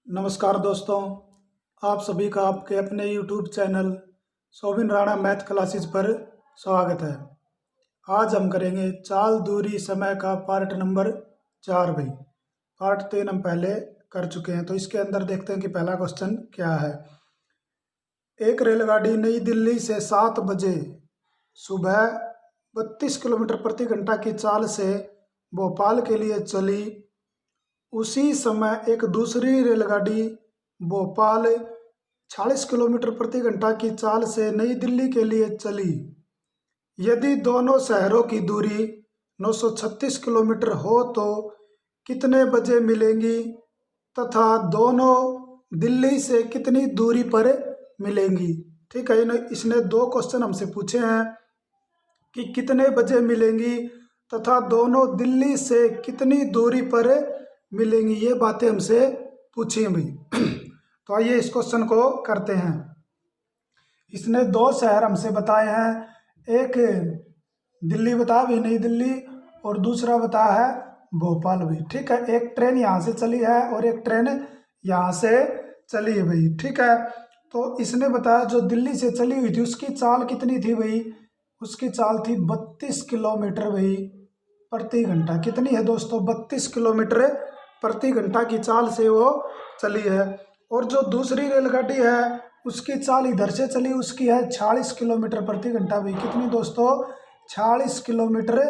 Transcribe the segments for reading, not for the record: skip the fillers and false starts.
नमस्कार दोस्तों, आप सभी का आपके अपने YouTube channel Sobin Rana math classes पर स्वागत है। आज हम करेंगे चाल दूरी समय का पार्ट नंबर 4 भाई। पार्ट 3 हम पहले कर चुके हैं, तो इसके अंदर देखते हैं कि पहला क्वेश्चन क्या है। एक रेलगाड़ी नई दिल्ली से 7 बजे सुबह 32 किलोमीटर प्रति घंटा की चाल से भोपाल के लिए चली। उसी समय एक दूसरी रेलगाड़ी भोपाल 40 किलोमीटर प्रति घंटा की चाल से नई दिल्ली के लिए चली। यदि दोनों शहरों की दूरी 936 किलोमीटर हो तो कितने बजे मिलेंगी तथा दोनों दिल्ली से कितनी दूरी पर मिलेंगी। ठीक है, इसने दो क्वेश्चन हमसे पूछे हैं कि कितने बजे मिलेंगी तथा दोनों दिल्ली से कितनी दूरी पर मिलेंगी, ये बातें हमसे पूछी हैं भाई। तो आइए इस क्वेश्चन को करते हैं। इसने दो शहर हमसे बताए हैं, एक दिल्ली बताया भाई नई दिल्ली, और दूसरा बताया है भोपाल भाई। ठीक है, एक ट्रेन यहाँ से चली है और एक ट्रेन यहाँ से चली है भाई। ठीक है, तो इसने बताया जो दिल्ली से चली हुई थी उसकी चाल कितनी थी भाई, उसकी चाल थी 32 किलोमीटर भाई प्रति घंटा। कितनी है दोस्तों, 32 किलोमीटर प्रति घंटा की चाल से वो चली है। और जो दूसरी रेलगाड़ी है उसकी चाल इधर से चली, उसकी है 40 किलोमीटर प्रति घंटा भाई। कितनी दोस्तों, 40 किलोमीटर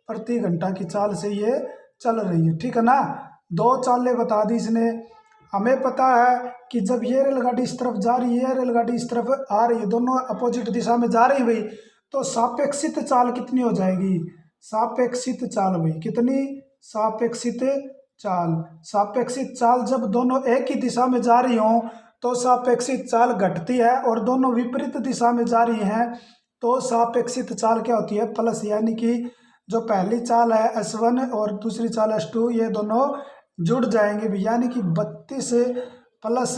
प्रति घंटा की चाल से ये चल रही है। ठीक है ना, दो चालें बता दी इसने। हमें पता है कि जब ये रेलगाड़ी इस तरफ जा रही है, रेलगाड़ी इस तरफ आ रही है, दोनों अपोजिट दिशा में जा रही है भाई, तो सापेक्षित चाल कितनी हो जाएगी, सापेक्षित चाल भाई। कितनी, सापेक्षित चाल। सापेक्षित चाल जब दोनों एक ही दिशा में जा रही हों तो सापेक्षित चाल घटती है, और दोनों विपरीत दिशा में जा रही हैं तो सापेक्षित चाल क्या होती है, प्लस। यानी कि जो पहली चाल है S1 और दूसरी चाल S2, ये दोनों जुड़ जाएंगे भी। यानी कि 32 प्लस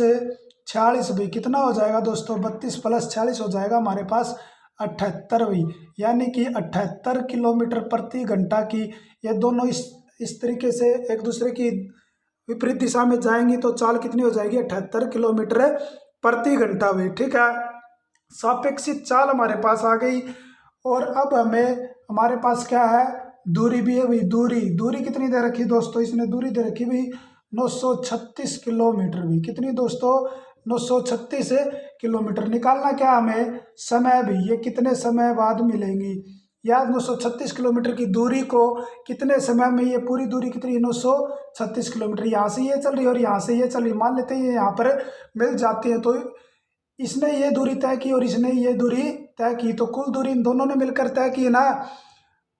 46 भी कितना हो जाएगा दोस्तों, 32 प्लस 46 हो जाएगा हमारे पास 78 भी। यानी कि 78 किलोमीटर प्रति घंटा की ये दोनों इस तरीके से एक दूसरे की विपरीत दिशा में जाएंगी तो चाल कितनी हो जाएगी, 78 किलोमीटर प्रति घंटा भी। ठीक है, सापेक्षित चाल हमारे पास आ गई। और अब हमारे पास क्या है, दूरी भी है भाई। दूरी कितनी दे रखी दोस्तों, इसने दूरी दे रखी भाई 936 किलोमीटर भी। कितनी दोस्तों, 936 किलोमीटर। निकालना क्या हमें, समय भी, ये कितने समय बाद मिलेंगी। या 936 किलोमीटर की दूरी को कितने समय में, ये पूरी दूरी कितनी है 936 किलोमीटर। यहाँ से ये चल रही है और यहाँ से ये चल रही है, मान लेते हैं ये यहाँ पर मिल जाती है। तो इसने ये दूरी तय की और इसने ये दूरी तय की, तो कुल दूरी इन दोनों ने मिलकर तय की ना।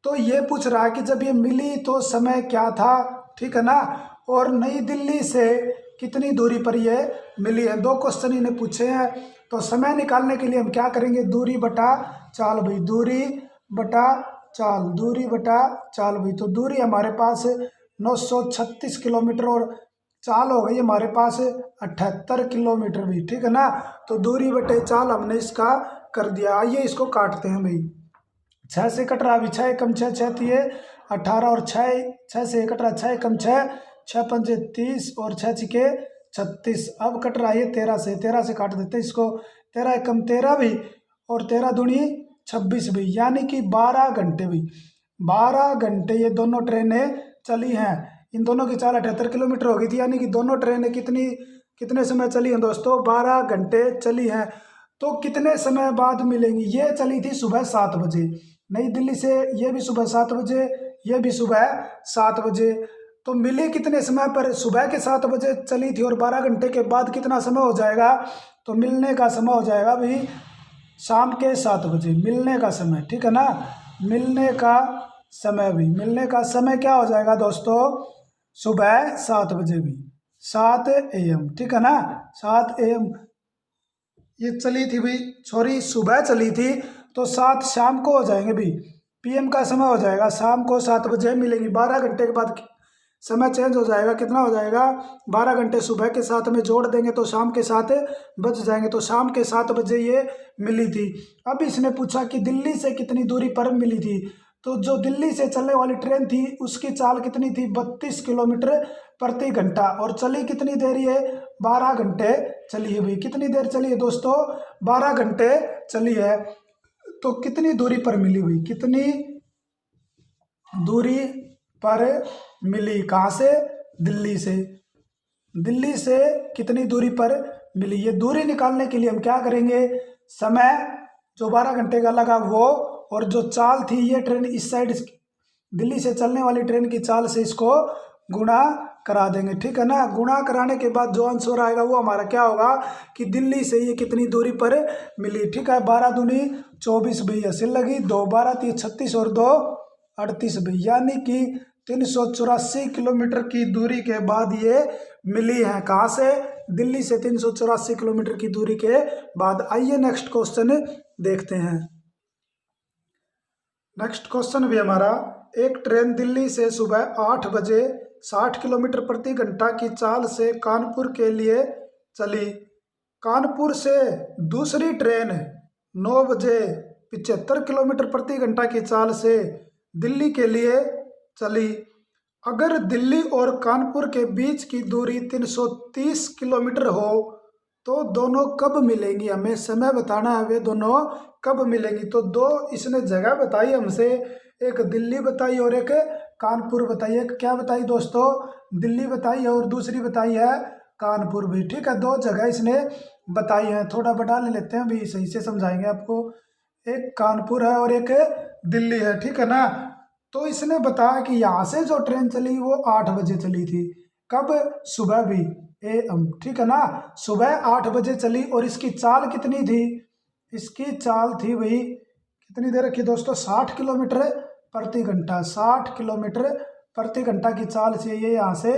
तो ये पूछ रहा है कि जब ये मिली तो समय क्या था। ठीक है ना, और नई दिल्ली से कितनी दूरी पर ये मिली है। दो क्वेश्चन इन्हें पूछे हैं, तो समय निकालने के लिए हम क्या करेंगे, दूरी बटा चाल भाई। दूरी बटा चाल, दूरी बटा चाल भाई। तो दूरी हमारे पास 936 किलोमीटर और चाल हो गई हमारे पास 78 किलोमीटर भी। ठीक है ना, तो दूरी बटे चाल हमने इसका कर दिया। आइए इसको काटते हैं भाई। 6 से कट रहा, 6 एकम 6, 6 तिये 18 और 6 से कट रहा, 6 एकम 6, 6 पंजे 30 और 6 छिके 36। अब कट रहा है 13 से काट देते हैं इसको। 13 एकम 13 भी और 13 दूनी 26 भी। यानी कि 12 घंटे भी, 12 घंटे ये दोनों ट्रेनें चली हैं। इन दोनों की चाल 78 किलोमीटर हो गई थी। यानी कि दोनों ट्रेनें कितने समय चली हैं दोस्तों, 12 घंटे चली हैं। तो कितने समय बाद मिलेंगी, ये चली थी सुबह 7 बजे नई दिल्ली से, ये भी सुबह 7 बजे, ये भी सुबह 7 बजे। तो मिली कितने समय पर, सुबह के 7 बजे चली थी और 12 घंटे के बाद कितना समय हो जाएगा, तो मिलने का समय हो जाएगा भाई शाम के 7 बजे, मिलने का समय। ठीक है ना, मिलने का समय भी, मिलने का समय क्या हो जाएगा दोस्तों, सुबह 7 बजे भी, 7 AM। ठीक है ना, 7 AM ये चली थी भाई, सॉरी सुबह चली थी, तो 7 शाम को हो जाएंगे भाई, PM का समय हो जाएगा। शाम को 7 बजे मिलेंगी। 12 घंटे के बाद समय चेंज हो जाएगा, कितना हो जाएगा, 12 घंटे सुबह के 7 में जोड़ देंगे तो शाम के 7 बज जाएंगे। तो शाम के 7 बजे ये मिली थी। अब इसने पूछा कि दिल्ली से कितनी दूरी पर मिली थी, तो जो दिल्ली से चलने वाली ट्रेन थी उसकी चाल कितनी थी, 32 किलोमीटर प्रति घंटा, और चली कितनी देरी है, 12 घंटे चली है भाई। कितनी देर चली है दोस्तों, 12 घंटे चली है। तो कितनी दूरी पर मिली हुई, कितनी दूरी पर मिली, कहाँ से, दिल्ली से, दिल्ली से कितनी दूरी पर मिली। ये दूरी निकालने के लिए हम क्या करेंगे, समय जो 12 घंटे का लगा वो, और जो चाल थी ये ट्रेन इस साइड दिल्ली से चलने वाली ट्रेन की चाल से इसको गुणा करा देंगे, ठीक है ना। गुणा कराने के बाद जो आंसर आएगा वो हमारा क्या होगा कि दिल्ली से ये कितनी दूरी पर मिली, ठीक है। 12 दूनी 24 भाई, हंसी लगी, 2 12 3 36 और 2 38 भाई, यानी कि 384 किलोमीटर की दूरी के बाद ये मिली है। कहाँ से, दिल्ली से 384 किलोमीटर की दूरी के बाद। आइए नेक्स्ट क्वेश्चन देखते हैं। नेक्स्ट क्वेश्चन भी हमारा, एक ट्रेन दिल्ली से सुबह 8 बजे 60 किलोमीटर प्रति घंटा की चाल से कानपुर के लिए चली। कानपुर से दूसरी ट्रेन 9 बजे 75 किलोमीटर प्रति घंटा की चाल से दिल्ली के लिए चली। अगर दिल्ली और कानपुर के बीच की दूरी 330 किलोमीटर हो तो दोनों कब मिलेंगी, हमें समय बताना है, वे दोनों कब मिलेंगी। तो दो इसने जगह बताई हमसे, एक दिल्ली बताई और एक कानपुर बताई। एक क्या बताई दोस्तों, दिल्ली बताई है और दूसरी बताई है कानपुर भी, ठीक है। 2 जगह इसने बताई है। थोड़ा बढ़ा ले लेते हैं भी, सही से समझाएंगे आपको। एक कानपुर है और एक दिल्ली है, ठीक है ना। तो इसने बताया कि यहाँ से जो ट्रेन चली वो 8 बजे चली थी। कब, सुबह भी, AM, ठीक है ना। सुबह 8 बजे चली और इसकी चाल कितनी थी, इसकी चाल थी भाई, कितनी देर रखी दोस्तों, 60 किलोमीटर प्रति घंटा। 60 किलोमीटर प्रति घंटा की चाल से ये यहाँ से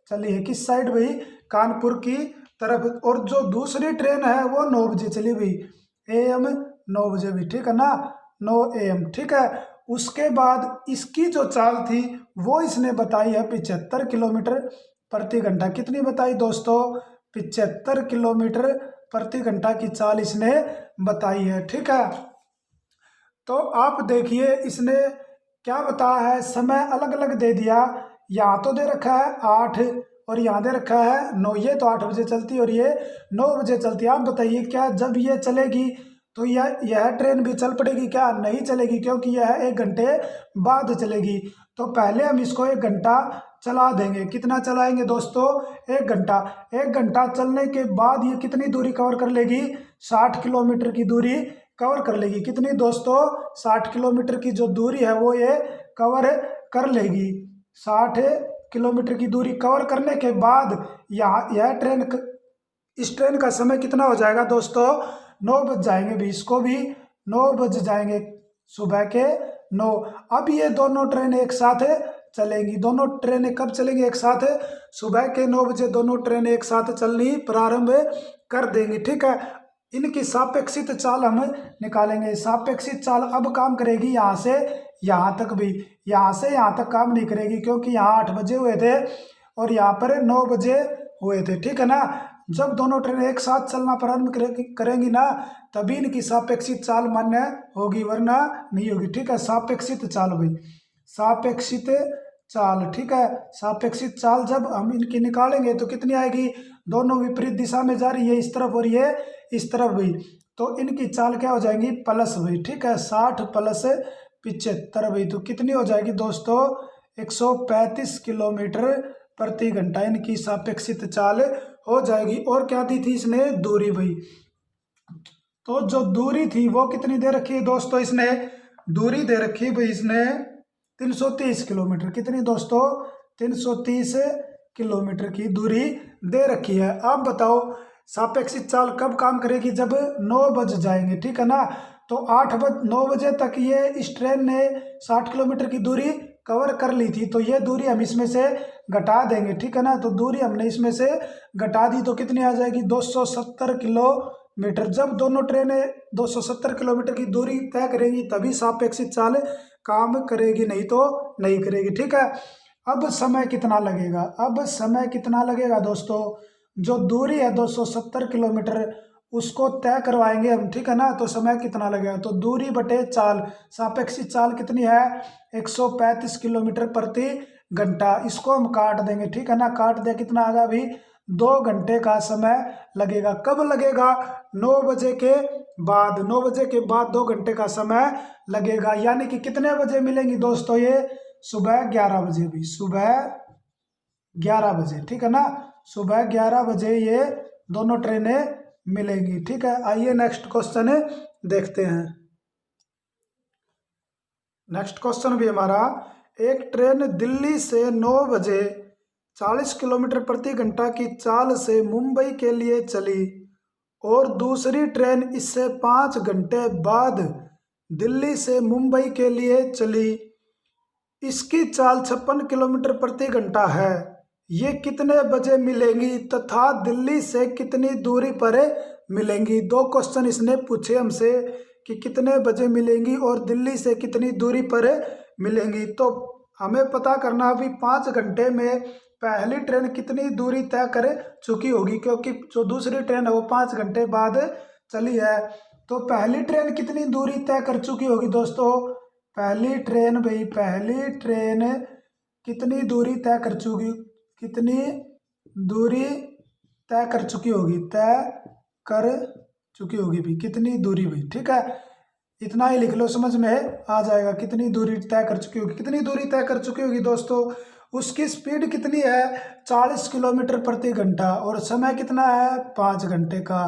चली है। किस साइड भाई, कानपुर की तरफ। और जो दूसरी ट्रेन है वो 9 बजे चली भाई, AM 9 बजे भी, ठीक है ना, 9 AM, ठीक है। उसके बाद इसकी जो चाल थी वो इसने बताई है 75 किलोमीटर प्रति घंटा। कितनी बताई दोस्तों, 75 किलोमीटर प्रति घंटा की चाल इसने बताई है, ठीक है। तो आप देखिए इसने क्या बताया है, समय अलग अलग दे दिया। यहाँ तो दे रखा है 8 और यहाँ दे रखा है 9। ये तो 8 बजे चलती और ये 9 बजे चलती। आप बताइए क्या जब ये चलेगी तो यह ट्रेन भी चल पड़ेगी, क्या नहीं चलेगी, क्योंकि यह 1 घंटे बाद चलेगी। तो पहले हम इसको 1 घंटा चला देंगे। कितना चलाएंगे दोस्तों, 1 घंटा। 1 घंटा चलने के बाद ये कितनी दूरी कवर कर लेगी, 60 किलोमीटर की दूरी कवर कर लेगी। कितनी दोस्तों, 60 किलोमीटर की जो दूरी है वो ये कवर कर लेगी। 60 किलोमीटर की दूरी कवर करने के बाद यह ट्रेन, इस ट्रेन का समय कितना हो जाएगा दोस्तों, 9 बज जाएंगे भी, इसको भी 9 बज जाएंगे, सुबह के 9। अब ये दोनों ट्रेन एक साथ चलेंगी। दोनों ट्रेनें कब चलेंगी एक साथ, सुबह के 9 बजे दोनों ट्रेनें एक साथ चलनी प्रारंभ कर देंगी, ठीक है। इनकी सापेक्षित चाल हम निकालेंगे। सापेक्षित चाल अब काम करेगी यहाँ से यहाँ तक भी, यहाँ से यहाँ तक काम नहीं करेगी, क्योंकि यहाँ 8 बजे हुए थे और यहाँ पर 9 बजे हुए थे, ठीक है ना। जब दोनों ट्रेनें एक साथ चलना प्रारंभ करेंगी ना, तभी इनकी सापेक्षित चाल मान्य होगी, वरना नहीं होगी, ठीक है। सापेक्षित चाल भाई, सापेक्षित चाल, ठीक है। सापेक्षित चाल जब हम इनकी निकालेंगे तो कितनी आएगी, दोनों विपरीत दिशा में जा रही है, इस तरफ और ये इस तरफ भी, तो इनकी चाल क्या हो जाएंगी, प्लस भाई, ठीक है। 60 प्लस 75 भाई, तो कितनी हो जाएगी दोस्तों, 135 किलोमीटर प्रति घंटा इनकी सापेक्षित चाल हो जाएगी। और क्या दी थी इसने, दूरी भाई। तो जो दूरी थी वो कितनी दे रखी है दोस्तों, इसने दूरी दे रखी भाई, इसने 330 किलोमीटर। कितनी दोस्तों, 330 किलोमीटर की दूरी दे रखी है। अब बताओ सापेक्षित चाल कब काम करेगी, जब 9 बज जाएंगे, ठीक है ना। तो 9 बजे तक ये इस ट्रेन ने 60 किलोमीटर की दूरी कवर कर ली थी, तो ये दूरी हम इसमें से घटा देंगे, ठीक है ना। तो दूरी हमने इसमें से घटा दी तो कितनी आ जाएगी, 270 किलोमीटर। जब दोनों ट्रेनें 270 किलोमीटर की दूरी तय करेंगी तभी सापेक्षित चाल काम करेगी, नहीं तो नहीं करेगी, ठीक है। अब समय कितना लगेगा, अब समय कितना लगेगा दोस्तों, जो दूरी है 270 किलोमीटर उसको तय करवाएंगे हम, ठीक है ना। तो समय कितना लगेगा, तो दूरी बटे चाल, सापेक्षिक चाल कितनी है 135 किलोमीटर प्रति घंटा। इसको हम काट देंगे, ठीक है ना। काट दे कितना आएगा अभी 2 घंटे का समय लगेगा। कब लगेगा 9 बजे के बाद, 9 बजे के बाद 2 घंटे का समय लगेगा। यानी कि कितने बजे मिलेंगी दोस्तों ये, सुबह 11 बजे भी, सुबह 11 बजे, ठीक है ना। सुबह 11 बजे ये दोनों ट्रेनें मिलेंगी, ठीक है। आइए नेक्स्ट क्वेश्चन देखते हैं। नेक्स्ट क्वेश्चन भी हमारा, एक ट्रेन दिल्ली से 9 बजे 40 किलोमीटर प्रति घंटा की चाल से मुंबई के लिए चली और दूसरी ट्रेन इससे 5 घंटे बाद दिल्ली से मुंबई के लिए चली। इसकी चाल 56 किलोमीटर प्रति घंटा है। ये कितने बजे मिलेंगी तथा दिल्ली से कितनी दूरी पर मिलेंगी। 2 क्वेश्चन इसने पूछे हमसे कि कितने बजे मिलेंगी और दिल्ली से कितनी दूरी पर मिलेंगी। तो हमें पता करना अभी 5 घंटे में पहली ट्रेन कितनी दूरी तय कर चुकी होगी, क्योंकि जो दूसरी ट्रेन है वो 5 घंटे बाद चली है। तो पहली ट्रेन कितनी दूरी तय कर चुकी होगी दोस्तों, पहली ट्रेन भाई, पहली ट्रेन कितनी दूरी तय कर चुकी, कितनी दूरी तय कर चुकी होगी, तय कर चुकी होगी भी, कितनी दूरी भाई, ठीक है। इतना ही लिख लो, समझ में आ जाएगा। कितनी दूरी तय कर चुकी होगी, कितनी दूरी तय कर चुकी होगी दोस्तों। उसकी स्पीड कितनी है 40 किलोमीटर प्रति घंटा और समय कितना है 5 घंटे का।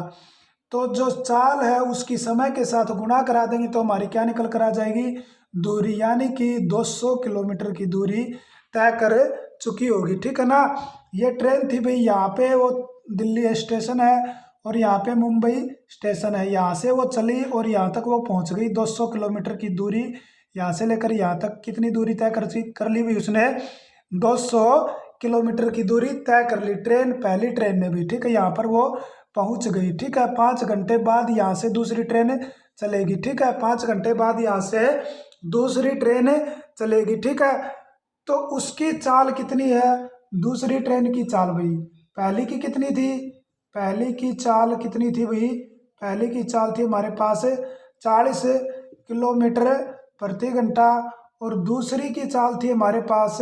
तो जो चाल है उसकी समय के साथ गुणा करा देंगे तो हमारी क्या निकल कर आ जाएगी, दूरी, यानी कि 200 किलोमीटर की दूरी तय कर चुकी होगी, ठीक है ना। ये ट्रेन थी भाई, यहाँ पे वो दिल्ली स्टेशन है और यहाँ पे मुंबई स्टेशन है। यहाँ से वो चली और यहाँ तक वो पहुँच गई। 200 किलोमीटर की दूरी यहाँ से लेकर यहाँ तक कितनी दूरी तय कर ली भी उसने, 200 किलोमीटर की दूरी तय कर ली ट्रेन, पहली ट्रेन ने भी, ठीक है। यहाँ पर वो पहुँच गई, ठीक है। 5 घंटे बाद यहाँ से दूसरी ट्रेन चलेगी, ठीक है। 5 घंटे बाद यहाँ से दूसरी ट्रेन चलेगी, ठीक है। तो उसकी चाल कितनी है, दूसरी ट्रेन की चाल भाई, पहली की कितनी थी, पहली की चाल कितनी थी भाई, पहली की चाल थी हमारे पास 40 किलोमीटर प्रति घंटा और दूसरी की चाल थी हमारे पास,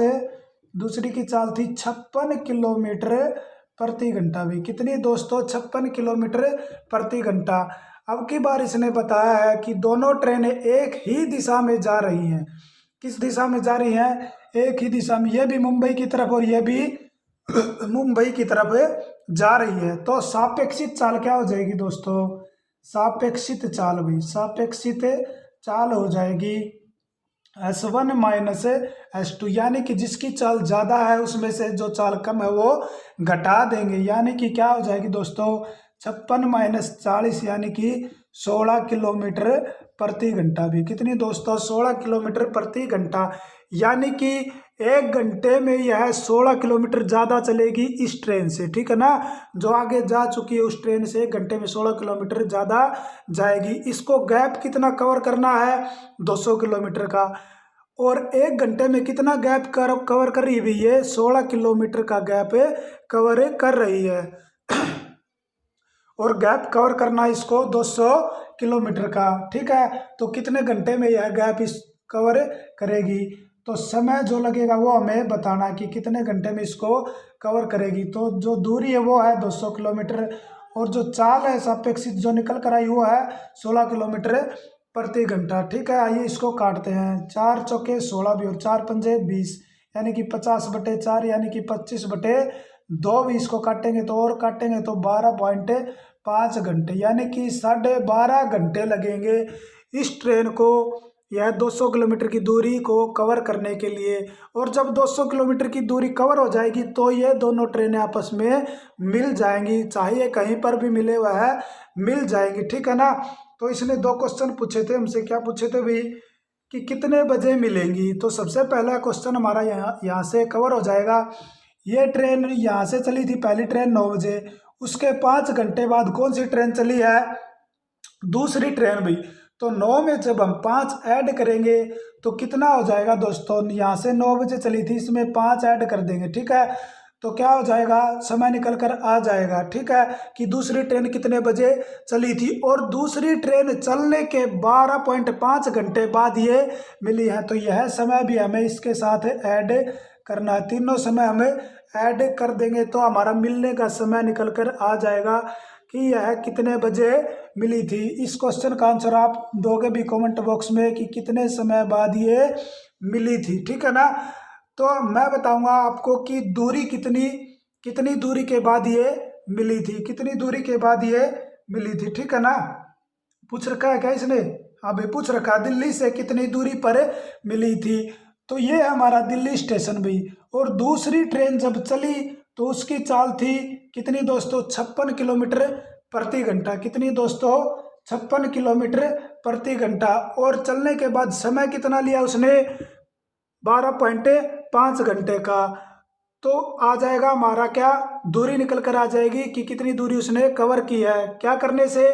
दूसरी की चाल थी 56 किलोमीटर प्रति घंटा भी। कितनी दोस्तों, 56 किलोमीटर प्रति घंटा। अब की बार इसने बताया है कि दोनों ट्रेनें एक ही दिशा में जा रही हैं। किस दिशा में जा रही हैं, एक ही दिशा में, ये भी मुंबई की तरफ और ये भी मुंबई की तरफ जा रही है। तो सापेक्षित चाल क्या हो जाएगी दोस्तों, सापेक्षित चाल भाई, सापेक्षित चाल हो जाएगी S1 माइनस S2, यानी कि जिसकी चाल ज़्यादा है उसमें से जो चाल कम है वो घटा देंगे। यानी कि क्या हो जाएगी दोस्तों, 56 माइनस 40 यानी कि 16 किलोमीटर प्रति घंटा भी। कितनी दोस्तों, 16 किलोमीटर प्रति घंटा। यानी कि 1 घंटे में यह 16 किलोमीटर ज़्यादा चलेगी इस ट्रेन से, ठीक है ना। जो आगे जा चुकी है उस ट्रेन से 1 घंटे में 16 किलोमीटर ज़्यादा जाएगी। इसको गैप कितना कवर करना है 200 किलोमीटर का, और 1 घंटे में कितना गैप कवर कर रही है, ये 16 किलोमीटर का गैप कवर कर रही है। और गैप कवर करना इसको 200 किलोमीटर का, ठीक है। तो कितने घंटे में यह गैप इस कवर करेगी, तो समय जो लगेगा वो हमें बताना कि कितने घंटे में इसको कवर करेगी। तो जो दूरी है वो है 200 किलोमीटर और जो चाल है सापेक्षित जो निकल कर आई वो है 16 किलोमीटर प्रति घंटा, ठीक है। आइए इसको काटते हैं, 4 चौके 16 भी और 4 पंजे 20, यानी कि 50/4 यानी कि 25/2 भी। इसको काटेंगे तो और काटेंगे तो 12.5 घंटे, यानी कि 12.5 घंटे लगेंगे इस ट्रेन को यह 200 किलोमीटर की दूरी को कवर करने के लिए। और जब 200 किलोमीटर की दूरी कवर हो जाएगी तो ये दोनों ट्रेनें आपस में मिल जाएंगी, चाहे कहीं पर भी मिले हुआ है मिल जाएंगी, ठीक है ना। तो इसने 2 क्वेश्चन पूछे थे हमसे, क्या पूछे थे भाई कि कितने बजे मिलेंगी। तो सबसे पहला क्वेश्चन हमारा यहाँ से कवर हो जाएगा। ये ट्रेन यहाँ से चली थी पहली ट्रेन 9 बजे, उसके 5 घंटे बाद कौन सी ट्रेन चली है, दूसरी ट्रेन भाई। तो 9 में जब हम 5 ऐड करेंगे तो कितना हो जाएगा दोस्तों, यहाँ से 9 बजे चली थी, इसमें 5 ऐड कर देंगे, ठीक है। तो क्या हो जाएगा, समय निकल कर आ जाएगा। ठीक है, कि दूसरी ट्रेन कितने बजे चली थी, और दूसरी ट्रेन चलने के 12.5 घंटे बाद ये मिली है। तो यह समय भी हमें इसके साथ ऐड करना है। तीनों समय हमें ऐड कर देंगे तो हमारा मिलने का समय निकल कर आ जाएगा कि यह कितने बजे मिली थी। इस क्वेश्चन का आंसर आप दोगे भी कमेंट बॉक्स में कि कितने समय बाद ये मिली थी। ठीक है ना। तो मैं बताऊंगा आपको कि दूरी कितनी कितनी दूरी के बाद ये मिली थी, कितनी दूरी के बाद ये मिली थी। ठीक है ना। पूछ रखा है क्या इसने? हाँ भाई पूछ रखा है, दिल्ली से कितनी दूरी पर मिली थी। तो ये हमारा दिल्ली स्टेशन भी। और दूसरी ट्रेन जब चली तो उसकी चाल थी कितनी दोस्तों, 56 किलोमीटर प्रति घंटा। कितनी दोस्तों, 56 किलोमीटर प्रति घंटा। और चलने के बाद समय कितना लिया उसने, 12.5 घंटे का। तो आ जाएगा हमारा क्या, दूरी निकल कर आ जाएगी कि कितनी दूरी उसने कवर की है। क्या करने से,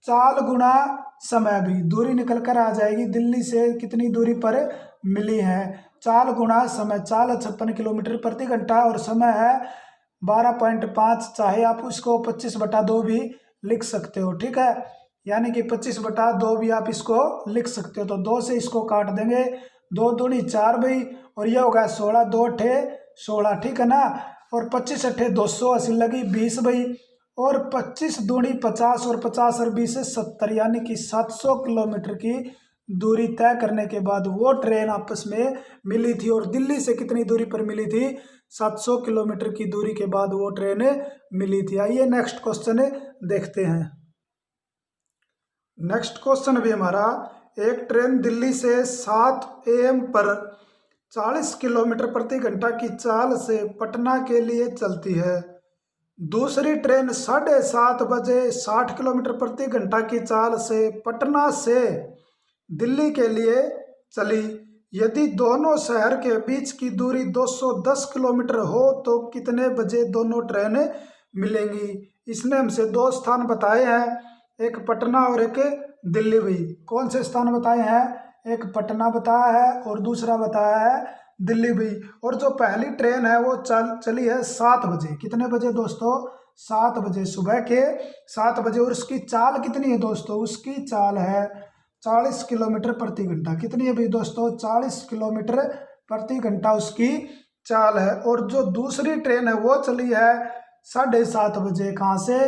चाल गुणा समय भी दूरी निकल कर आ जाएगी। दिल्ली से कितनी दूरी पर मिली है, चाल गुणा समय। चाल 56 किलोमीटर प्रति घंटा और समय है 12.5। चाहे आप उसको 25/2 भी लिख सकते हो। ठीक है, यानी कि 25/2 भी आप इसको लिख सकते हो। तो 2 से इसको काट देंगे, 2 दूनी 4 भाई, और ये होगा 16, 2 अठे 16। ठीक है ना। और 25 अठे 280 लगी 20 भाई, और 25 दूनी 50 और 50 और 20 70, यानी कि 700 किलोमीटर की दूरी तय करने के बाद वो ट्रेन आपस में मिली थी। और दिल्ली से कितनी दूरी पर मिली थी, 700 किलोमीटर की दूरी के बाद वो ट्रेन मिली थी। आइए नेक्स्ट क्वेश्चन देखते हैं। नेक्स्ट क्वेश्चन भी हमारा, एक ट्रेन दिल्ली से 7 AM पर 40 किलोमीटर प्रति घंटा की चाल से पटना के लिए चलती है। दूसरी ट्रेन 7:30 बजे 60 किलोमीटर प्रति घंटा की चाल से पटना से दिल्ली के लिए चली। यदि दोनों शहर के बीच की दूरी 210 किलोमीटर हो तो कितने बजे दोनों ट्रेनें मिलेंगी। इसने हमसे 2 स्थान बताए हैं, एक पटना और एक दिल्ली भी। कौन से स्थान बताए हैं, एक पटना बताया है और दूसरा बताया है दिल्ली भी। और जो पहली ट्रेन है वो चली है 7 बजे। कितने बजे दोस्तों, 7 बजे, सुबह के 7 बजे। और उसकी चाल कितनी है दोस्तों, उसकी चाल है 40 किलोमीटर प्रति घंटा। कितनी है भाई दोस्तों, 40 किलोमीटर प्रति घंटा उसकी चाल है। और जो दूसरी ट्रेन है वो चली है 7:30 बजे। कहाँ से,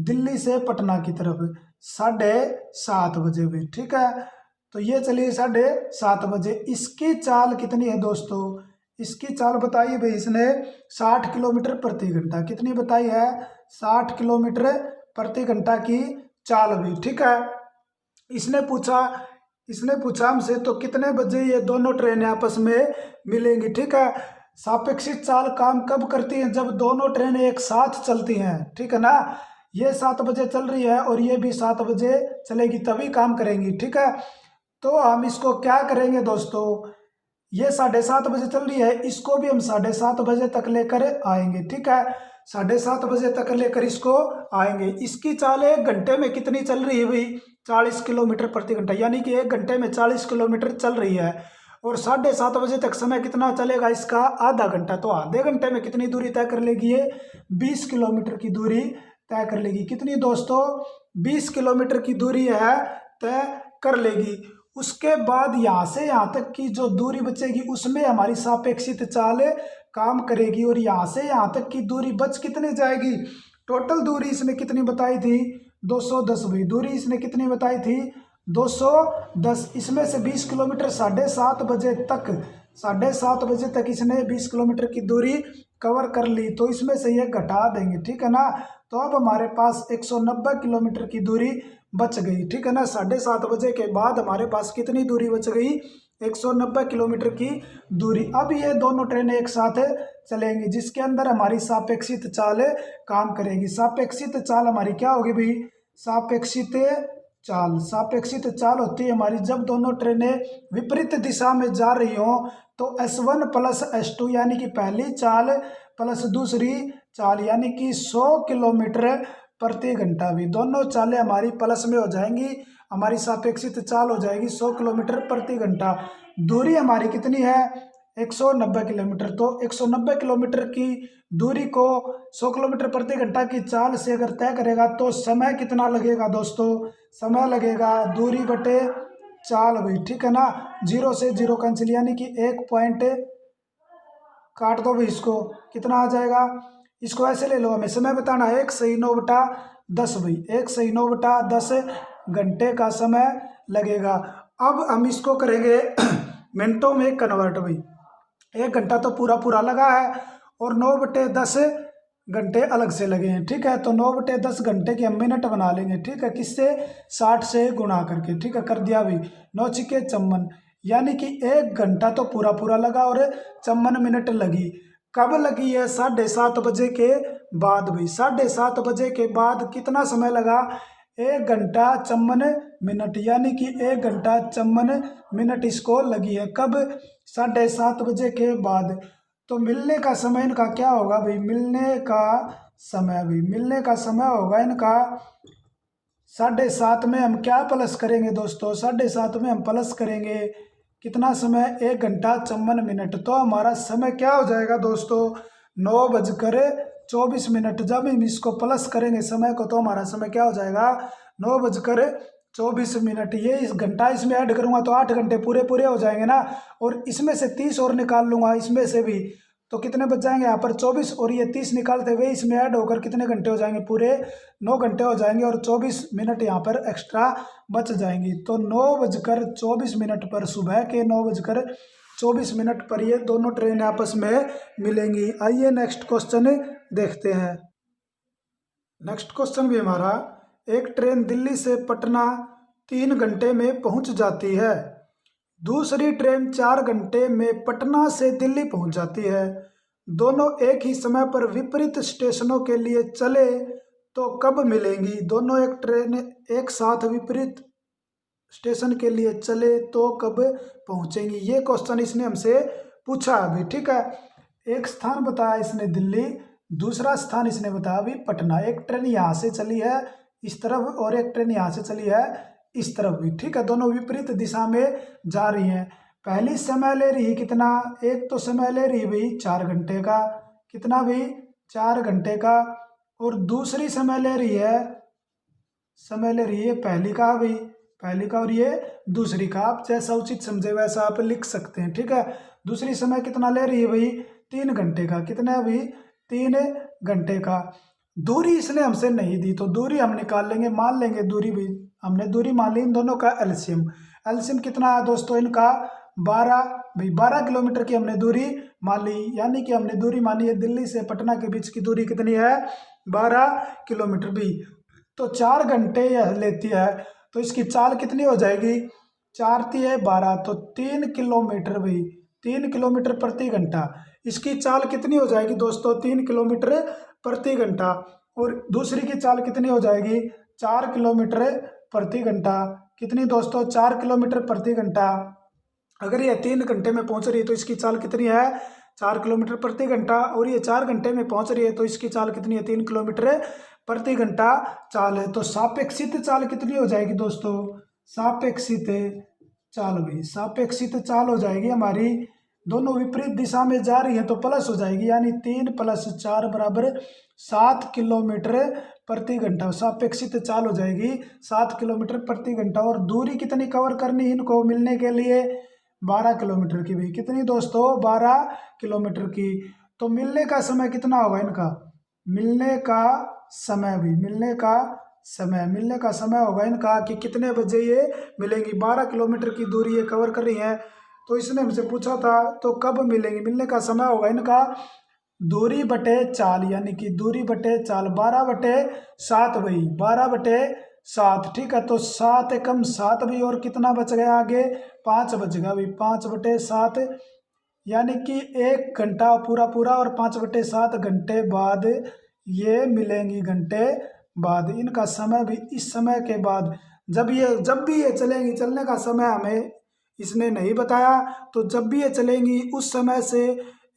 दिल्ली से पटना की तरफ, 7:30 बजे भी। ठीक है, तो ये चलिए 7:30 बजे। इसकी चाल कितनी है दोस्तों, इसकी चाल बताइए भाई इसने, 60 किलोमीटर प्रति घंटा। कितनी बताई है, 60 किलोमीटर प्रति घंटा की चाल भी। ठीक है, इसने पूछा हमसे तो कितने बजे ये दोनों ट्रेनें आपस में मिलेंगी। ठीक है, सापेक्षिक चाल काम कब करती है, जब दोनों ट्रेनें एक साथ चलती हैं। ठीक है ना, ये 7 बजे चल रही है और ये भी 7 बजे चलेगी, तभी काम करेंगी। ठीक है, तो हम इसको क्या करेंगे दोस्तों, ये 7:30 बजे चल रही है, इसको भी हम 7:30 बजे तक लेकर आएंगे। ठीक है, 7:30 बजे तक लेकर इसको आएंगे। इसकी चाल 1 घंटे में कितनी चल रही है भाई, 40 किलोमीटर प्रति घंटा, यानी कि 1 घंटे में 40 किलोमीटर चल रही है। और 7:30 बजे तक समय कितना चलेगा इसका, आधा घंटा। तो आधे घंटे में कितनी दूरी तय कर लेगी ये, 20 किलोमीटर की दूरी तय कर लेगी। कितनी दोस्तों, 20 किलोमीटर की दूरी है तय कर लेगी। उसके बाद यहाँ से यहाँ तक की जो दूरी बचेगी उसमें हमारी सापेक्षित चाल काम करेगी। और यहाँ से यहाँ तक की दूरी बच कितनी जाएगी, टोटल दूरी इसने कितनी बताई थी, 210 भाई। दूरी इसने कितनी बताई थी, 210। इसमें से 20 किलोमीटर 7:30 बजे तक, 7:30 बजे तक इसने 20 किलोमीटर की दूरी कवर कर ली, तो इसमें से ये घटा देंगे। ठीक है ना, तो अब हमारे पास 190 किलोमीटर की दूरी बच गई। ठीक है ना, 7:30 बजे के बाद हमारे पास कितनी दूरी बच गई, 190 किलोमीटर की दूरी। अब ये दोनों ट्रेनें एक साथ चलेंगी जिसके अंदर हमारी सापेक्षित चाल काम करेगी। सापेक्षित चाल हमारी क्या होगी भाई, सापेक्षित चाल होती है हमारी जब दोनों ट्रेनें विपरीत दिशा में जा रही हों, तो S1 + S2 यानी कि पहली चाल प्लस दूसरी चाल, यानी कि 100 किलोमीटर प्रति घंटा भी। दोनों चालें हमारी प्लस में हो जाएंगी, हमारी सापेक्षित चाल हो जाएगी 100 किलोमीटर प्रति घंटा। दूरी हमारी कितनी है, 190 किलोमीटर। तो 190 किलोमीटर की दूरी को 100 किलोमीटर प्रति घंटा की चाल से अगर तय करेगा तो समय कितना लगेगा दोस्तों? समय लगेगा दूरी बटे चाल भाई, ठीक है ना। 0 से 0 कैंसिल, यानी कि 1 पॉइंट काट दो भाई, इसको कितना आ जाएगा? इसको ऐसे ले लो, हमें समय बताना है 1/9/10 भाई, 1/9/10 घंटे का समय लगेगा। अब हम इसको करेंगे मिनटों में कन्वर्ट भाई। 1 घंटा तो पूरा पूरा लगा है और 9/10 घंटे अलग से लगे हैं, ठीक है। तो 9/10 घंटे की हम मिनट बना लेंगे, ठीक है। किससे? 60 से गुणा करके, ठीक है। कर दिया भाई, 9×6 = 54, यानी कि 1 घंटा तो पूरा पूरा लगा और 54 मिनट लगी। कब लगी है? 7:30 बजे के बाद भाई। 7:30 बजे के बाद कितना समय लगा? 1 घंटा 54 मिनट, यानी कि 1 घंटा 54 मिनट इसको लगी है। कब? 7:30 बजे के बाद। तो मिलने का समय इनका क्या होगा भाई? मिलने का समय भाई, मिलने का समय होगा इनका 7:30 में हम क्या प्लस करेंगे दोस्तों? 7:30 में हम प्लस करेंगे कितना समय? 1 घंटा 54 मिनट। तो हमारा समय क्या हो जाएगा दोस्तों? 9:24। जब हम इसको प्लस करेंगे समय को तो हमारा समय क्या हो जाएगा? 9:24। ये इस घंटा इसमें ऐड करूंगा तो 8 घंटे पूरे पूरे हो जाएंगे ना। और इसमें से 30 और निकाल लूंगा इसमें से भी, तो कितने बच जाएंगे यहाँ पर? 24, और ये 30 निकालते हुए इसमें ऐड होकर कितने घंटे हो जाएंगे? पूरे 9 घंटे हो जाएंगे और 24 मिनट यहाँ पर एक्स्ट्रा बच जाएंगी। तो 9:24 पर, सुबह के 9:24 पर ये दोनों ट्रेन आपस में मिलेंगी। आइए नेक्स्ट क्वेश्चन देखते हैं। नेक्स्ट क्वेश्चन भी हमारा, एक ट्रेन दिल्ली से पटना 3 घंटे में पहुंच जाती है, दूसरी ट्रेन 4 घंटे में पटना से दिल्ली पहुंच जाती है। दोनों एक ही समय पर विपरीत स्टेशनों के लिए चले तो कब मिलेंगी? दोनों एक ट्रेन एक साथ विपरीत स्टेशन के लिए चले तो कब पहुंचेंगी? ये क्वेश्चन इसने हमसे पूछा अभी, ठीक है। एक स्थान बताया इसने दिल्ली, दूसरा स्थान इसने बताया अभी पटना। एक ट्रेन यहाँ से चली है इस तरफ और एक ट्रेन यहाँ से चली है इस तरफ भी, ठीक है। दोनों विपरीत दिशा में जा रही हैं। पहली समय ले रही कितना? एक तो समय ले रही भाई 4 घंटे का, कितना भाई? 4 घंटे का। और दूसरी समय ले रही है, समय ले रही है पहली का भाई, पहली का, और ये दूसरी का। आप जैसा उचित समझे वैसा आप लिख सकते हैं, ठीक है। दूसरी समय कितना ले रही है भाई? 3 घंटे का। कितना है भाई? 3 घंटे का। दूरी इसने हमसे नहीं दी तो दूरी हम निकाल लेंगे, मान लेंगे दूरी भी, हमने दूरी मान ली। इन दोनों का एलसीएम, एलसीएम कितना है दोस्तों इनका? 12 भाई। 12 किलोमीटर की हमने दूरी मान ली, यानी कि हमने दूरी मानी है दिल्ली से पटना के बीच की दूरी कितनी है? 12 किलोमीटर भी। तो 4 घंटे यह लेती है, तो इसकी चाल कितनी हो जाएगी? 4 × 3 = 12, तो 3 किलोमीटर भाई, 3 किलोमीटर प्रति घंटा। इसकी चाल कितनी हो जाएगी दोस्तों? 3 किलोमीटर प्रति घंटा। और दूसरी की चाल कितनी हो जाएगी? 4 किलोमीटर प्रति घंटा। कितनी दोस्तों? 4 किलोमीटर प्रति घंटा। अगर ये 3 घंटे में पहुंच रही है तो इसकी चाल कितनी है? 4 किलोमीटर प्रति घंटा। और ये 4 घंटे में पहुंच रही है तो इसकी चाल कितनी है? 3 किलोमीटर प्रति घंटा चाल है। तो सापेक्षित चाल कितनी हो जाएगी दोस्तों? सापेक्षित चाल भी, सापेक्षित चाल हो जाएगी हमारी, दोनों विपरीत दिशा में जा रही है तो प्लस हो जाएगी, यानी 3 + 4 = 7 किलोमीटर प्रति घंटा। सापेक्षित चाल हो जाएगी 7 किलोमीटर प्रति घंटा। और दूरी कितनी कवर करनी है इनको मिलने के लिए? 12 किलोमीटर की भी। कितनी दोस्तों? 12 किलोमीटर की। तो मिलने का समय कितना होगा इनका? मिलने का समय भी, मिलने का समय, मिलने का समय होगा इनका कि कितने बजे ये मिलेंगी। 12 किलोमीटर की दूरी ये कवर कर रही है, तो इसने हमसे पूछा था तो कब मिलेंगी? मिलने का समय होगा इनका दूरी बटे चाल, यानी कि दूरी बटे चाल 12/7 भाई, 12/7, ठीक है। तो 7 × 7 भी, और कितना बच गया आगे? 5 बचेगा भाई, 5/7, यानी कि 1 घंटा पूरा पूरा और 5/7 घंटे बाद ये मिलेंगी, घंटे बाद। इनका समय भी इस समय के बाद, जब भी ये चलेंगी, चलने का समय हमें इसने नहीं बताया, तो जब भी ये चलेंगी उस समय से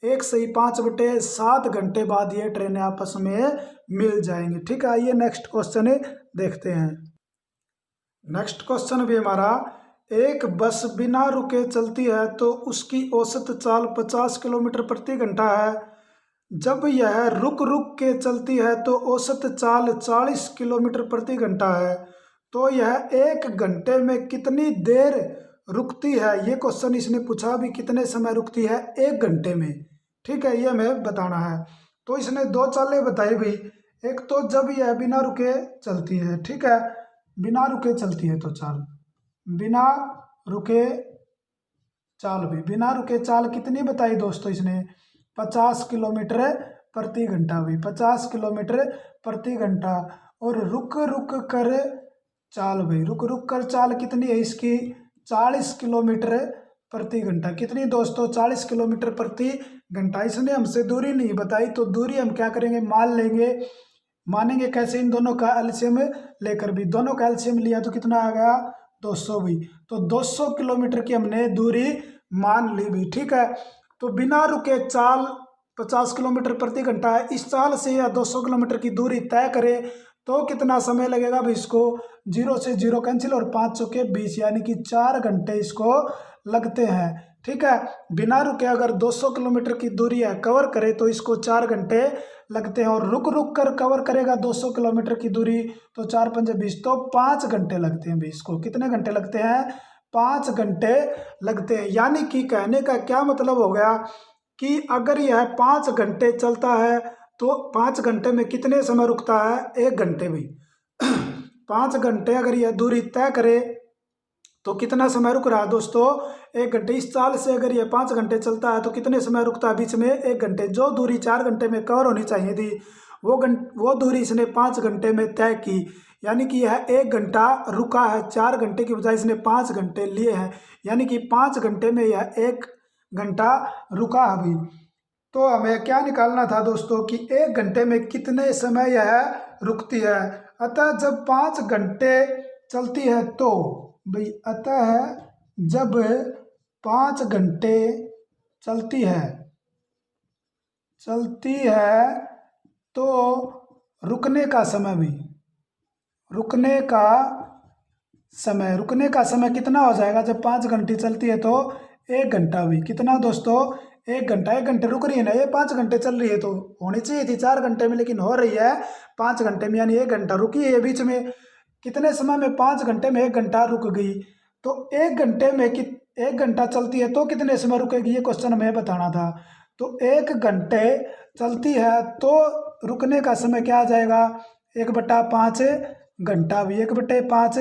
1 सही 5/7 घंटे बाद ये ट्रेनें आपस में मिल जाएंगी, ठीक है। आइए नेक्स्ट क्वेश्चन देखते हैं। नेक्स्ट क्वेश्चन भी हमारा, एक बस बिना रुके चलती है तो उसकी औसत चाल 50 किलोमीटर प्रति घंटा है। जब यह रुक रुक के चलती है तो औसत चाल 40 किलोमीटर प्रति घंटा है। तो यह एक घंटे में कितनी देर रुकती है, ये क्वेश्चन इसने पूछा भी, कितने समय रुकती है एक घंटे में। ठीक है, ये हमें बताना है। तो इसने दो चालें बताई भाई। एक तो जब यह बिना रुके चलती है, ठीक है, बिना रुके चलती है तो चाल, बिना रुके चाल भी, बिना रुके चाल कितनी बताई दोस्तों इसने, 50 किलोमीटर प्रति घंटा भी, 50 किलोमीटर प्रति घंटा। और रुक रुक कर चाल भी, रुक रुक कर चाल कितनी है इसकी, 40 किलोमीटर प्रति घंटा। कितनी दोस्तों, 40 किलोमीटर प्रति घंटा। इसने हमसे दूरी नहीं बताई, तो दूरी हम क्या करेंगे, मान लेंगे। मानेंगे कैसे, इन दोनों का एलसीएम लेकर भी। दोनों का एलसीएम लिया तो कितना आ गया, 200 भी। तो 200 किलोमीटर की हमने दूरी मान ली भी। ठीक है, तो बिना रुके चाल 50 किलोमीटर प्रति घंटा है। इस चाल से या 200 किलोमीटर की दूरी तय करें तो कितना समय लगेगा भी, इसको 0 से 0 कैंसिल और 5 चौके 20, यानी कि 4 घंटे इसको लगते हैं। ठीक है, बिना रुके अगर 200 किलोमीटर की दूरी है कवर करे तो इसको 4 घंटे लगते हैं। और रुक रुक कर कवर करेगा 200 किलोमीटर की दूरी तो 4 पंजे 20, तो 5 घंटे लगते हैं भी इसको। कितने घंटे लगते हैं, 5 घंटे लगते हैं। यानी कि कहने का क्या मतलब हो गया कि अगर यह 5 घंटे चलता है तो 5 घंटे में कितने समय रुकता है, 1 घंटे भी। 5 घंटे अगर यह दूरी तय करे तो कितना समय रुक रहा है दोस्तों, 1 घंटे। इस चाल से अगर यह 5 घंटे चलता है तो कितने समय रुकता है, बीच में 1 घंटे। जो दूरी 4 घंटे में कवर होनी चाहिए थी वो दूरी इसने 5 घंटे में तय की। यानी कि यह 1 घंटा रुका है, 4 घंटे की बजाय इसने 5 घंटे लिए हैं। यानी कि 5 घंटे में यह 1 घंटा रुका अभी। तो हमें क्या निकालना था दोस्तों कि 1 घंटे में कितने समय यह रुकती है। अतः जब 5 घंटे चलती है तो भाई, अतः जब 5 घंटे चलती है तो रुकने का समय भी, रुकने का समय कितना हो जाएगा, जब 5 घंटे चलती है तो 1 घंटा भी। कितना दोस्तों, 1 घंटा। 1 घंटे रुक रही है ना, ये 5 घंटे चल रही है तो होनी चाहिए थी 4 घंटे में, लेकिन हो रही है 5 घंटे में, यानी 1 घंटा रुकी है बीच में। कितने समय में, 5 घंटे में 1 घंटा रुक गई। तो 1 घंटे में 1 घंटा चलती है तो कितने समय रुकेगी, ये क्वेश्चन हमें बताना था। तो 1 घंटे चलती है तो रुकने का समय क्या आ जाएगा, 1/5 घंटा भी, 1/5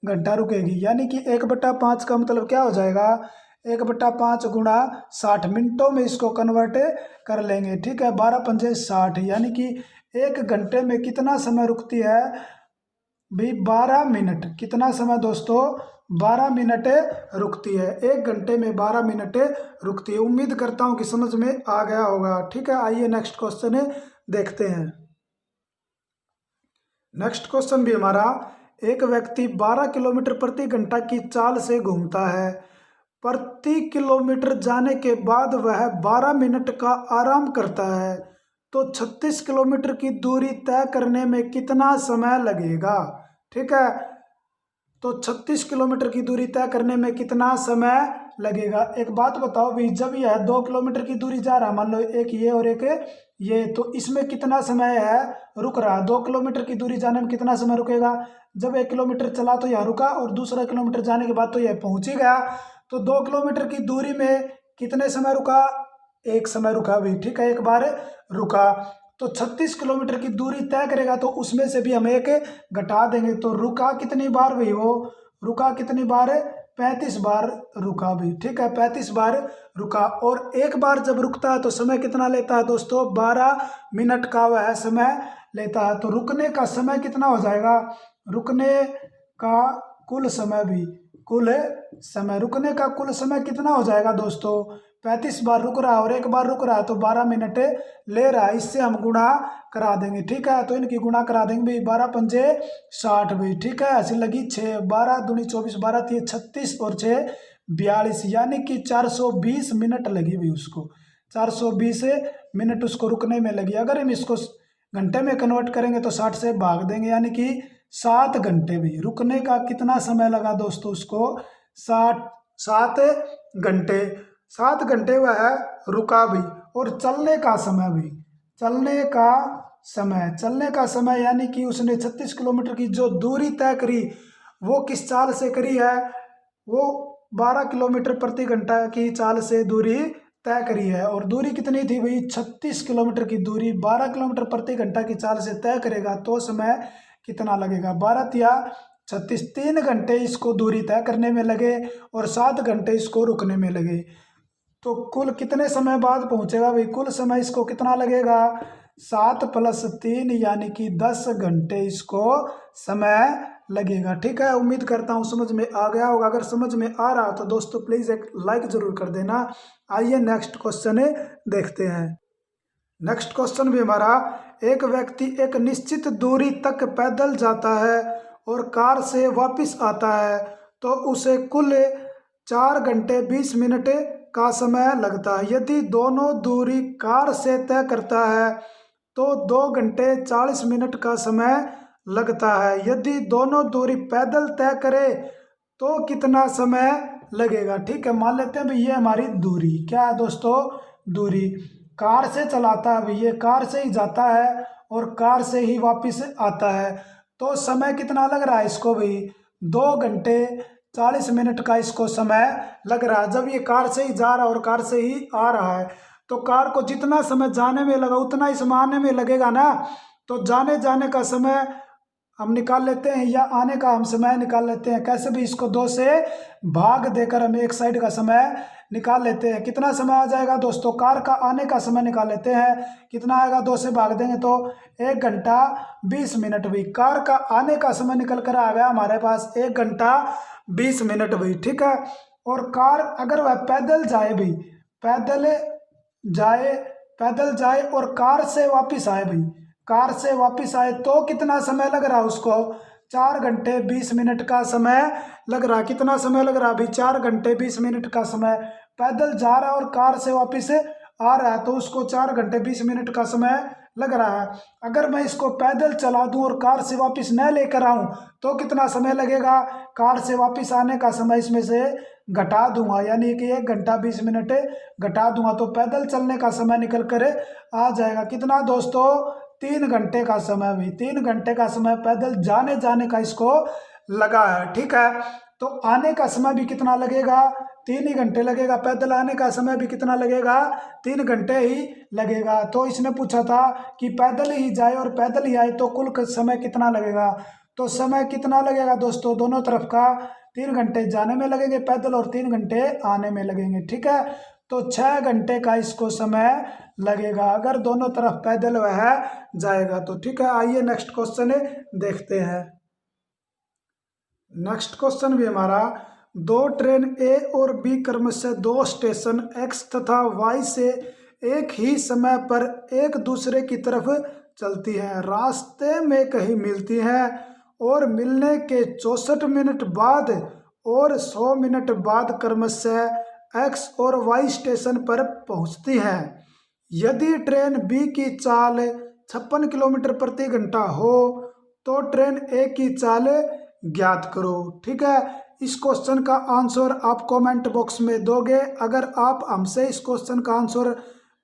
घंटा रुकेगी। यानी कि 1/5 का मतलब क्या हो जाएगा, 1/5 गुणा 60 मिनटों में इसको कन्वर्ट कर लेंगे। ठीक है, 12 पंजे 60, यानी कि 1 घंटे में कितना समय रुकती है भाई, 12 मिनट। कितना समय दोस्तों, 12 मिनट रुकती है। 1 घंटे में 12 मिनट रुकती है। उम्मीद करता हूँ कि समझ में आ गया होगा। ठीक है, आइए नेक्स्ट क्वेश्चन देखते हैं। नेक्स्ट क्वेश्चन भी हमारा, एक व्यक्ति 12 किलोमीटर प्रति घंटा की चाल से घूमता है। प्रति किलोमीटर जाने के बाद वह 12 मिनट का आराम करता है, तो 36 किलोमीटर की दूरी तय करने में कितना समय लगेगा। ठीक है, तो 36 किलोमीटर की दूरी तय करने में कितना समय लगेगा। एक बात बताओ भाई, जब यह 2 किलोमीटर की दूरी जा रहा, मान लो एक ये और एक ये, तो इसमें कितना समय है रुक रहा। 2 किलोमीटर की दूरी जाने में कितना समय रुकेगा, जब 1 किलोमीटर चला तो यह रुका और दूसरा किलोमीटर जाने के बाद तो यह पहुंच ही गया। तो 2 किलोमीटर की दूरी में कितने समय रुका, 1 समय रुका भी। ठीक है, एक बार रुका। तो 36 किलोमीटर की दूरी तय करेगा तो उसमें से भी हम 1 घटा देंगे। तो रुका कितनी बार भाई, वो रुका कितनी बार, 35 बार रुका भी। ठीक है, 35 बार रुका। और एक बार जब रुकता है तो समय कितना लेता है दोस्तों, 12 मिनट का वह समय लेता है। तो रुकने का समय कितना हो जाएगा, रुकने का कुल समय भी, कुल समय, रुकने का कुल समय कितना हो जाएगा दोस्तों, 35 बार रुक रहा है और 1 बार रुक रहा है तो 12 मिनट ले रहा है। इससे हम गुणा करा देंगे। ठीक है, तो इनकी गुणा करा देंगे भाई, 12 पंजे 60 भाई। ठीक है, ऐसी लगी 6, 12 दूनी 24, 12 3 36 और 6 42, यानी कि 420 मिनट लगी भाई उसको, 420 मिनट उसको रुकने में लगी। अगर हम इसको घंटे में कन्वर्ट करेंगे तो 60 से भाग देंगे, यानी कि 7 घंटे भी। रुकने का कितना समय लगा दोस्तों उसको, 7 घंटे। 7 घंटे वह रुका भी। और चलने का समय भी, चलने का समय यानी कि उसने 36 किलोमीटर की जो दूरी तय करी वो किस चाल से करी है, वो 12 किलोमीटर प्रति घंटा की चाल से दूरी तय करी है। और दूरी कितनी थी भाई, 36 किलोमीटर की दूरी 12 किलोमीटर प्रति घंटा की चाल से तय करेगा तो समय कितना लगेगा, 12 या 36, 3 घंटे इसको दूरी तय करने में लगे और 7 घंटे इसको रुकने में लगे। तो कुल कितने समय बाद पहुंचेगा भाई, कुल समय इसको कितना लगेगा, 7 + 3 यानी कि 10 घंटे इसको समय लगेगा। ठीक है, उम्मीद करता हूँ समझ में आ गया होगा। अगर समझ में आ रहा तो दोस्तों प्लीज़ एक लाइक ज़रूर कर देना। आइए नेक्स्ट क्वेश्चन देखते हैं। नेक्स्ट क्वेश्चन भी हमारा, एक व्यक्ति एक निश्चित दूरी तक पैदल जाता है और कार से वापस आता है तो उसे कुल 4 घंटे 20 मिनट का समय लगता है। यदि दोनों दूरी कार से तय करता है तो 2 घंटे 40 मिनट का समय लगता है। यदि दोनों दूरी पैदल तय करे तो कितना समय लगेगा। ठीक है, मान लेते हैं भाई ये हमारी दूरी क्या है दोस्तों, दूरी कार से चलाता है भाई, ये कार से ही जाता है और कार से ही वापस आता है तो समय कितना लग रहा है इसको भाई, 2 घंटे 40 मिनट का इसको समय लग रहा है। जब ये कार से ही जा रहा है और कार से ही आ रहा है तो कार को जितना समय जाने में लगा उतना ही समय आने में लगेगा ना। तो जाने का समय हम निकाल लेते हैं या आने का हम समय निकाल लेते हैं। कैसे भी इसको 2 से भाग देकर हम एक साइड का समय निकाल लेते हैं। कितना समय आ जाएगा दोस्तों, कार का आने का समय निकाल लेते हैं, कितना आएगा, 2 से भाग देंगे तो 1 घंटा 20 मिनट भी। कार का आने का समय निकल कर आ गया हमारे पास 1 घंटा 20 मिनट भी। ठीक है, और कार अगर वह पैदल जाए भी, पैदल जाए और कार से वापस आए भाई, कार से वापस आए तो कितना समय लग रहा है उसको, 4 घंटे 20 मिनट का समय लग रहा है। कितना समय लग रहा है अभी, 4 घंटे 20 मिनट का समय। पैदल जा रहा है और कार से वापस आ रहा है तो उसको 4 घंटे 20 मिनट का समय लग रहा है। अगर मैं इसको पैदल चला दूं और कार से वापस न लेकर आऊं तो कितना समय लगेगा, कार से वापस आने का समय इसमें से घटा दूंगा यानी कि 1 घंटा 20 मिनट घटा दूंगा तो पैदल चलने का समय निकल कर आ जाएगा। कितना दोस्तों, 3 घंटे का समय भी, 3 घंटे का समय पैदल जाने का इसको लगा है। ठीक है, तो आने का समय भी कितना लगेगा, 3 ही घंटे लगेगा। पैदल आने का समय भी कितना लगेगा, 3 घंटे ही लगेगा। तो इसने पूछा था कि पैदल ही जाए और पैदल ही आए तो कुल समय कितना लगेगा। तो समय कितना लगेगा दोस्तों, दोनों तरफ का 3 घंटे जाने में लगेंगे पैदल और 3 घंटे आने में लगेंगे। ठीक है, तो 6 घंटे का इसको समय लगेगा अगर दोनों तरफ पैदल वह जाएगा तो। ठीक है, आइए नेक्स्ट क्वेश्चन देखते हैं। नेक्स्ट क्वेश्चन भी हमारा, 2 ट्रेन ए और बी क्रमशः 2 स्टेशन एक्स तथा वाई से एक ही समय पर एक दूसरे की तरफ चलती हैं, रास्ते में कहीं मिलती हैं और मिलने के 64 मिनट बाद और 100 मिनट बाद क्रमशः एक्स और वाई स्टेशन पर पहुंचती हैं। यदि ट्रेन बी की चाल 56 किलोमीटर प्रति घंटा हो तो ट्रेन ए की चाल ज्ञात करो। ठीक है, इस क्वेश्चन का आंसर आप कमेंट बॉक्स में दोगे। अगर आप हमसे इस क्वेश्चन का आंसर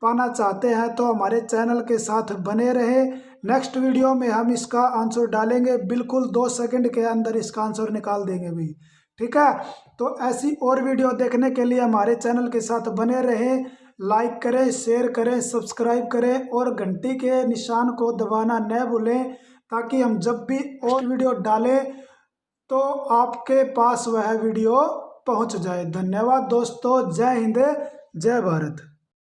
पाना चाहते हैं तो हमारे चैनल के साथ बने रहे। नेक्स्ट वीडियो में हम इसका आंसर डालेंगे, बिल्कुल 2 सेकंड के अंदर इसका आंसर निकाल देंगे भी। ठीक है, तो ऐसी और वीडियो देखने के लिए हमारे चैनल के साथ बने रहें। लाइक करें, शेयर करें, सब्सक्राइब करें और घंटी के निशान को दबाना न भूलें ताकि हम जब भी और वीडियो डालें तो आपके पास वह वीडियो पहुंच जाए। धन्यवाद दोस्तों, जय हिंद, जय भारत।